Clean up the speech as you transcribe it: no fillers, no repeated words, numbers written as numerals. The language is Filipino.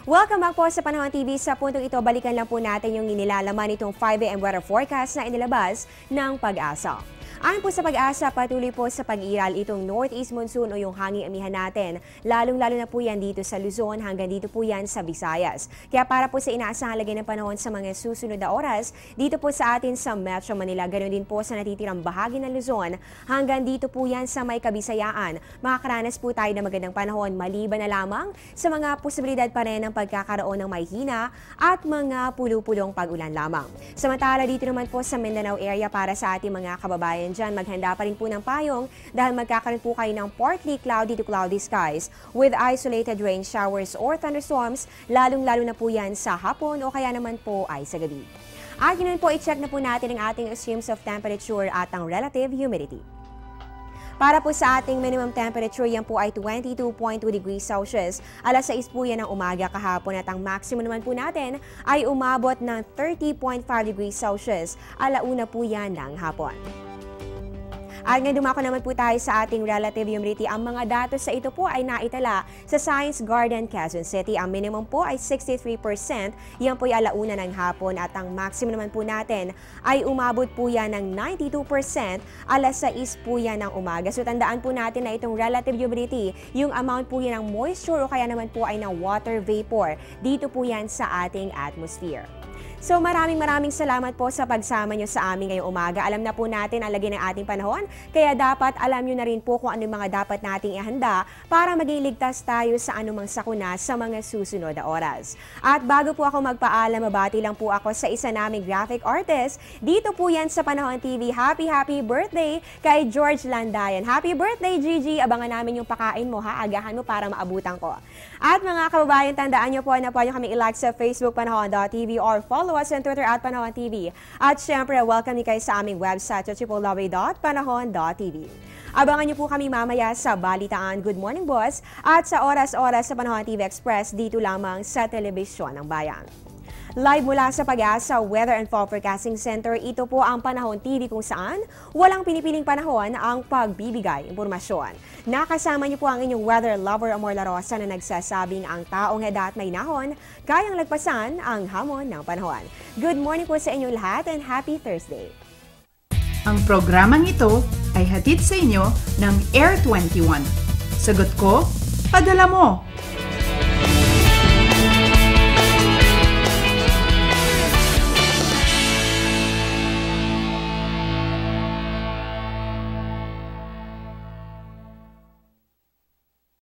Welcome back po sa Panahon TV. Sa puntong ito, balikan lang po natin yung inilalaman itong 5 AM weather forecast na inilabas ng Pag-asa. Ayon po sa Pag-asa, patuloy po sa pag-iral itong northeast monsoon o yung hanging amihan natin. Lalong-lalo na po yan dito sa Luzon hanggang dito po yan sa Visayas. Kaya para po sa inaasahang lagay ng panahon sa mga susunod na oras, dito po sa atin sa Metro Manila, ganoon din po sa natitirang bahagi ng Luzon hanggang dito po yan sa may Kabisayaan. Makakaranas po tayo ng magandang panahon maliban na lamang sa mga posibilidad pa rin ng pagkakaroon ng mahina at mga pulu-pulong pag-ulan lamang. Samantala dito naman po sa Mindanao area para sa ating mga kababayan dyan, maghanda pa rin po ng payong dahil magkakaroon po kayo ng partly cloudy to cloudy skies with isolated rain showers or thunderstorms, lalong-lalo na po yan sa hapon o kaya naman po ay sa gabi. At yun po, i-check na po natin ang ating extremes of temperature at ang relative humidity. Para po sa ating minimum temperature, yan po ay 22.2 degrees Celsius. Alas 6 po yan ng umaga kahapon at ang maximum naman po natin ay umabot ng 30.5 degrees Celsius. Alauna po yan ng hapon. At ngayon dumako naman po tayo sa ating relative humidity. Ang mga datos sa ito po ay naitala sa Science Garden, Quezon City. Ang minimum po ay 63%. Yan po ay alauna ng hapon at ang maximum naman po natin ay umabot po yan ng 92%. Alas 6 po yan ng umaga. So tandaan po natin na itong relative humidity, yung amount po yan ng moisture o kaya naman po ay ng water vapor. Dito po yan sa ating atmosphere. So maraming salamat po sa pagsama nyo sa amin ngayong umaga. Alam na po natin ang lagay ng ating panahon, kaya dapat alam nyo na rin po kung ano yung mga dapat nating ihanda para maging ligtas tayo sa anumang sakuna sa mga susunod na oras. At bago po ako magpaalam, mabati lang po ako sa isa naming graphic artist. Dito po yan sa Panahon TV. Happy birthday kay George Landayan. Happy birthday, Gigi! Abangan namin yung pakain mo ha, agahan mo para maabutan ko. At mga kababayan, tandaan nyo po na po nyo kami i-like sa Facebook Panahon.tv or follow us on Twitter at Panahon TV. At syempre, welcome kayo sa aming website at www.panahon.tv. Abangan niyo po kami mamaya sa Balitaan Good Morning Boss at sa oras-oras sa Panahon TV Express dito lamang sa Telebisyon ng Bayan. Live mula sa Pag-asa Weather and Fall Forecasting Center, ito po ang Panahon TV kung saan walang pinipiling panahon ang pagbibigay impormasyon. Nakasama niyo po ang inyong weather lover Amor Larosa na nagsasabing ang taong heda at may nahon, kayang lagpasan ang hamon ng panahon. Good morning po sa inyo lahat and happy Thursday! Ang programang ito ay hatid sa inyo ng Air 21. Sagot ko, padala mo!